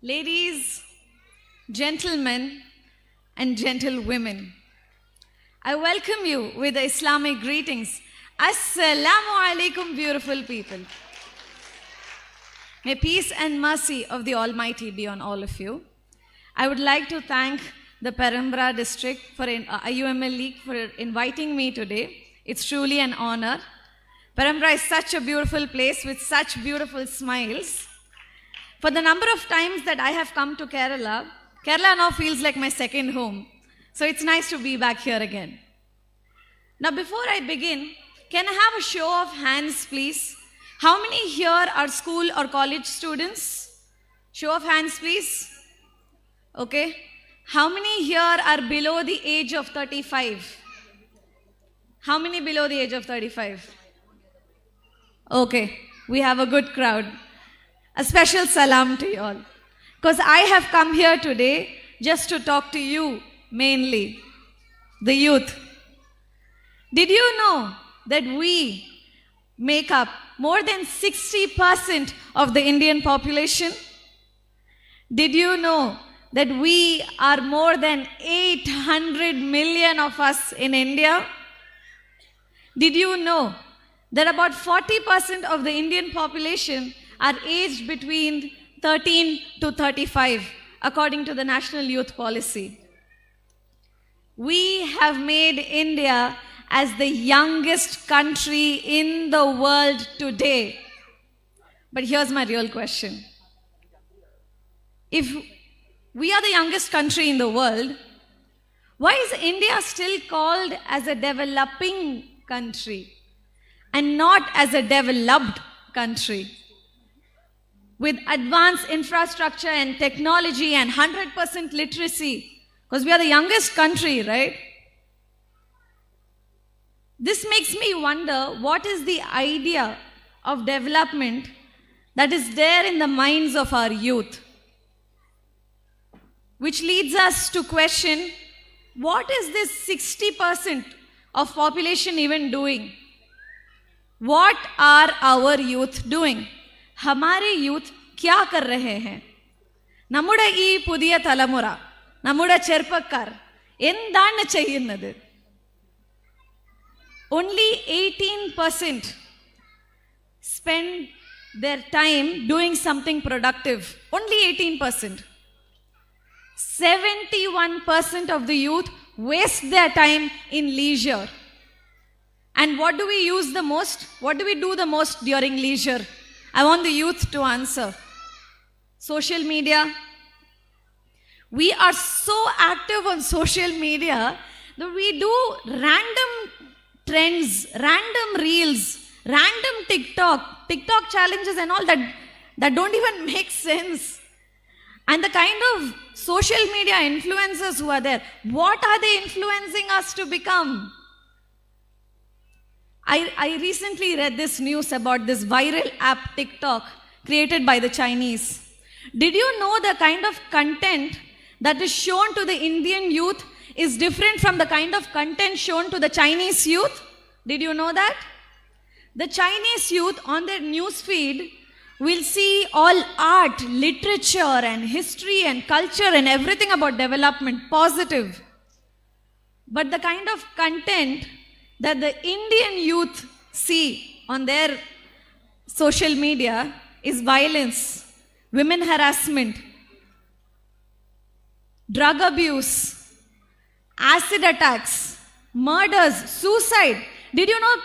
Ladies, gentlemen, and gentlewomen, I welcome you with the Islamic greetings. Assalamu alaikum, beautiful people. May peace and mercy of the Almighty be on all of you. I would like to thank the Perampra district for IUML League for inviting me today. It's truly an honor. Perampra is such a beautiful place with such beautiful smiles. For the number of times that I have come to Kerala, Kerala now feels like my second home. So it's nice to be back here again. Now before I begin, can I have a show of hands please? How many here are school or college students? Show of hands please. Okay. How many here are below the age of 35? How many below the age of 35? Okay, we have a good crowd. A special salam to you all. Because I have come here today just to talk to you, mainly, the youth. Did you know that we make up more than 60% of the Indian population? Did you know that we are more than 800 million of us in India? Did you know that about 40% of the Indian population are aged between 13 to 35, according to the National Youth Policy? We have made India as the youngest country in the world today. But here's my real question. If we are the youngest country in the world, why is India still called as a developing country and not as a developed country? With advanced infrastructure and technology and 100% literacy, because we are the youngest country, right? This makes me wonder what is the idea of development that is there in the minds of our youth, which leads us to question, what is this 60% of population even doing? What are our youth doing? हमारे youth क्या कर रहे हैं? നമ്മുടെ ഈ പുതിയ തലമുറ, നമ്മുടെ ചെറുപ്പക്കാർ എന്താണ് ചെയ്യുന്നത്? Only 18% spend their time doing something productive. Only 18%. 71% of the youth waste their time in leisure. And what do we use the most? What do we do the most during leisure? I want the youth to answer. Social media. We are so active on social media that we do random trends, random reels, random TikTok challenges and all that don't even make sense. And the kind of social media influencers who are there, what are they influencing us to become? I recently read this news about this viral app TikTok created by the Chinese. Did you know the kind of content that is shown to the Indian youth is different from the kind of content shown to the Chinese youth? Did you know that? The Chinese youth on their news feed will see all art, literature and history and culture and everything about development, positive. But the kind of content that the Indian youth see on their social media is violence, women harassment, drug abuse, acid attacks, murders, suicide. Did you know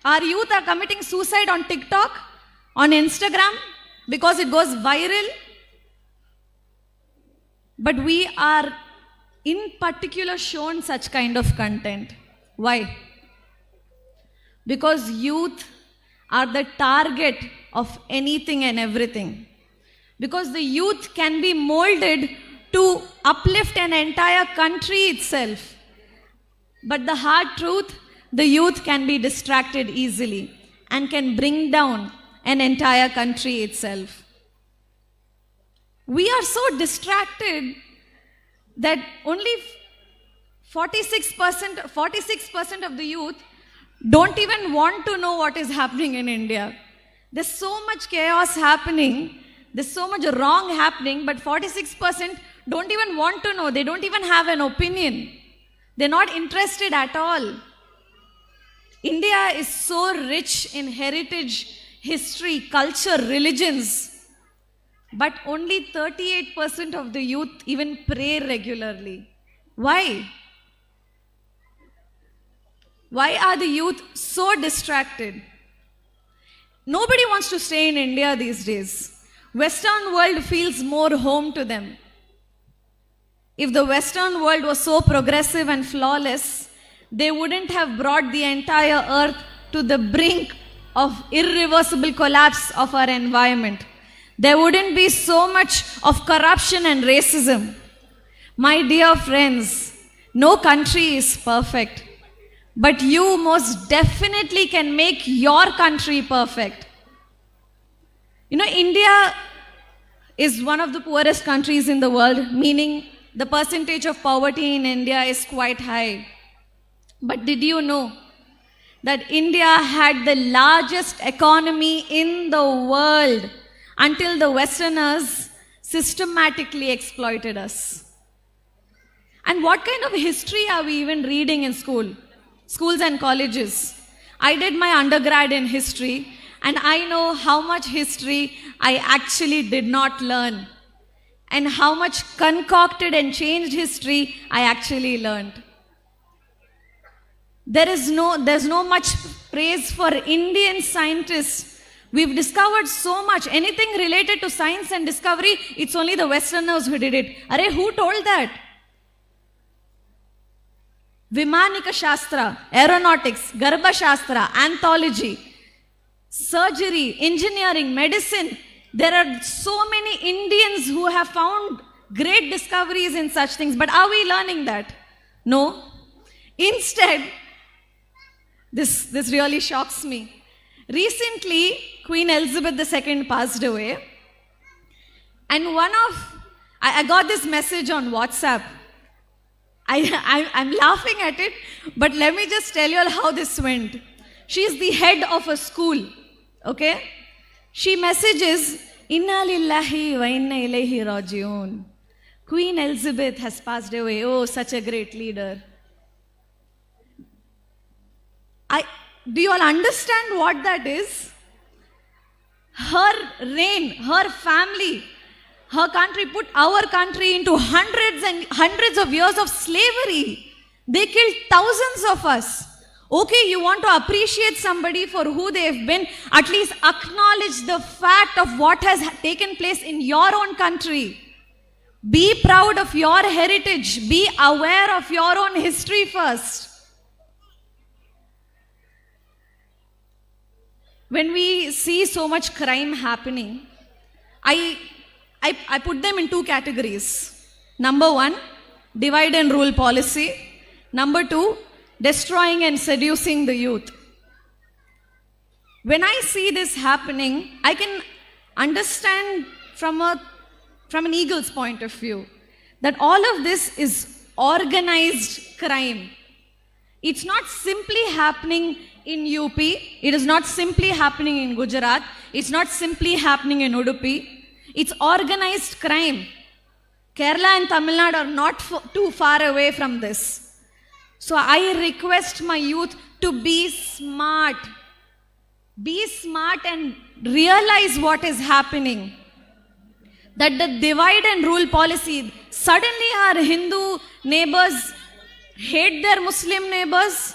our youth are committing suicide on TikTok, on Instagram, because it goes viral? But we are in particular shown such kind of content. Why? Because youth are the target of anything and everything. Because the youth can be molded to uplift an entire country itself. But the hard truth, the youth can be distracted easily and can bring down an entire country itself. We are so distracted that only 46% of the youth don't even want to know what is happening in India. There's so much chaos happening There's so much wrong happening, but 46% don't even want to know. They don't even have an opinion. They're not interested at all. India is so rich in heritage, history, culture, religions. But only 38% of the youth even pray regularly. Why? Why are the youth so distracted? Nobody wants to stay in India these days. Western world feels more home to them. If the Western world was so progressive and flawless, they wouldn't have brought the entire earth to the brink of irreversible collapse of our environment. There wouldn't be so much of corruption and racism. My dear friends, no country is perfect, but you most definitely can make your country perfect. You know, India is one of the poorest countries in the world, meaning the percentage of poverty in India is quite high. But did you know that India had the largest economy in the world until the Westerners systematically exploited us? And what kind of history are we even reading in schools and colleges? I did my undergrad in history, and I know how much history I actually did not learn, and how much concocted and changed history I actually learned. There's no much praise for Indian scientists. We've discovered so much. Anything related to science and discovery, it's only the Westerners who did it. Arey, who told that? Vimanika Shastra, aeronautics, Garbha Shastra, anthology, surgery, engineering, medicine. There are so many Indians who have found great discoveries in such things. But are we learning that? No. Instead, this really shocks me. Recently, Queen Elizabeth II passed away. And I got this message on WhatsApp. I'm laughing at it, but let me just tell you all how this went. She's the head of a school, okay? She messages, Inna lillahi wa inna ilayhi rajiun. Queen Elizabeth has passed away. Oh, such a great leader. Do you all understand what that is? Her reign, her family, her country put our country into hundreds and hundreds of years of slavery. They killed thousands of us. Okay, you want to appreciate somebody for who they have been, at least acknowledge the fact of what has taken place in your own country. Be proud of your heritage. Be aware of your own history first. When we see so much crime happening, I put them in two categories. Number one, divide and rule policy. Number two, destroying and seducing the youth. When I see this happening, I can understand from an eagle's point of view that all of this is organized crime. It's not simply happening in UP, it is not simply happening in Gujarat, it's not simply happening in Udupi, it's organized crime. Kerala and Tamil Nadu are not too far away from this. So I request my youth to be smart. Be smart and realize what is happening. That the divide and rule policy, suddenly our Hindu neighbors hate their Muslim neighbors.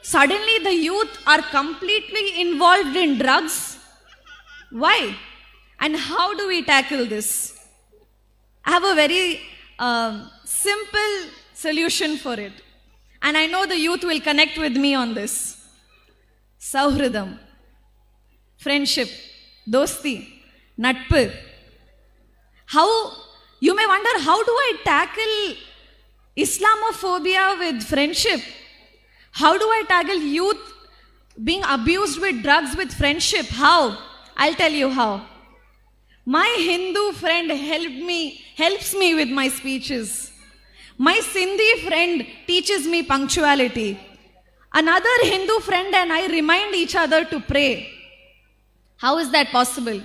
Suddenly the youth are completely involved in drugs. Why? And how do we tackle this? I have a very simple solution for it. And I know the youth will connect with me on this. Sauhridam, friendship, dosti, natpu. You may wonder, how do I tackle Islamophobia with friendship? How do I tackle youth being abused with drugs with friendship? How? I'll tell you how. My Hindu friend helps me with my speeches. My Sindhi friend teaches me punctuality. Another Hindu friend and I remind each other to pray. How is that possible?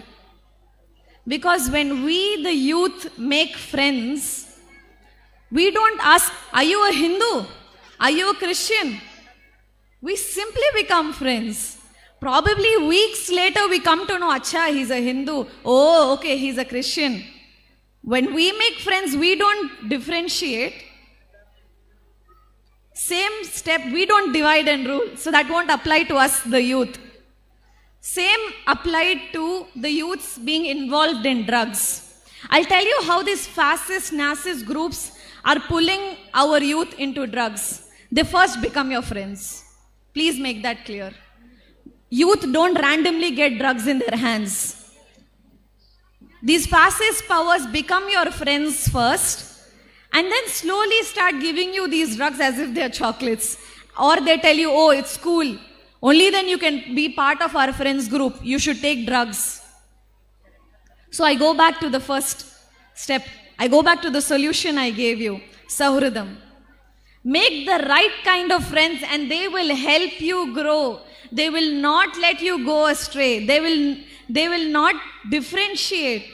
Because when we, the youth, make friends, we don't ask, are you a Hindu? Are you a Christian? We simply become friends. Probably weeks later we come to know, acha, he's a Hindu. Oh, okay, he's a Christian. When we make friends, we don't differentiate. Same step, we don't divide and rule. So that won't apply to us, the youth. Same applied to the youths being involved in drugs. I'll tell you how these fascist, narcissist groups are pulling our youth into drugs. They first become your friends. Please make that clear. Youth don't randomly get drugs in their hands. These fascist powers become your friends first and then slowly start giving you these drugs as if they're chocolates. Or they tell you, oh, it's cool. Only then you can be part of our friends group. You should take drugs. So I go back to the first step. I go back to the solution I gave you. Sahridam. Make the right kind of friends and they will help you grow. They will not let you go astray. They will not differentiate.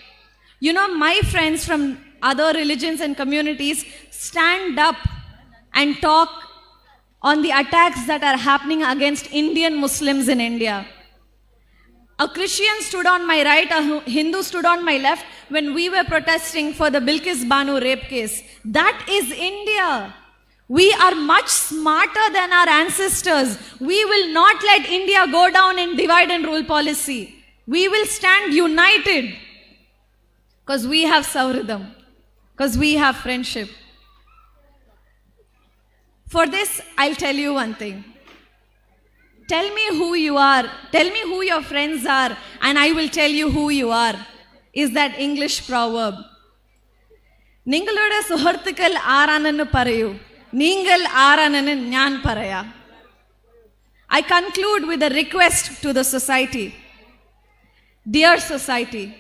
You know, my friends from other religions and communities stand up and talk on the attacks that are happening against Indian Muslims in India. A Christian stood on my right, a Hindu stood on my left when we were protesting for the Bilkis Banu rape case. That is India. We are much smarter than our ancestors. We will not let India go down in divide and rule policy. We will stand united because we have Sauridam, because we have friendship. For this, I'll tell you one thing. Tell me who you are. Tell me who your friends are, and I will tell you who you are. Is that English proverb. Ningalude suharthukal aaranannu parayu. Ningal aaranannu njan paraya. I conclude with a request to the society. Dear society,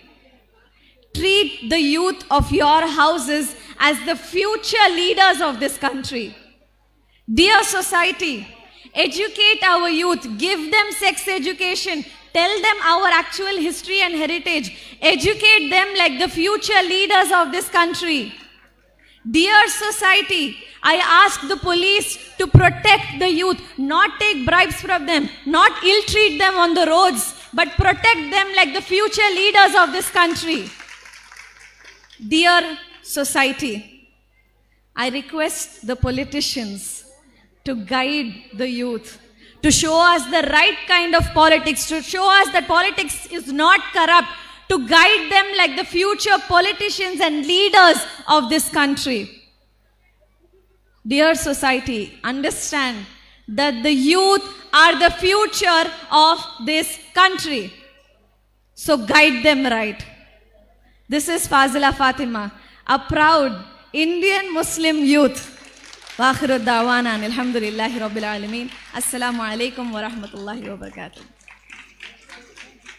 treat the youth of your houses as the future leaders of this country. Dear society, educate our youth, give them sex education, tell them our actual history and heritage, educate them like the future leaders of this country. Dear society, I ask the police to protect the youth, not take bribes from them, not ill-treat them on the roads, but protect them like the future leaders of this country. Dear society, I request the politicians to guide the youth, to show us the right kind of politics, to show us that politics is not corrupt, to guide them like the future politicians and leaders of this country. Dear society, understand that the youth are the future of this country. So guide them right. This is Fazila Fathima, a proud Indian Muslim youth. Wa akhiru da'wana alhamdulillahi rabbil alameen. Assalamu alaikum wa rahmatullahi wa barakatuh.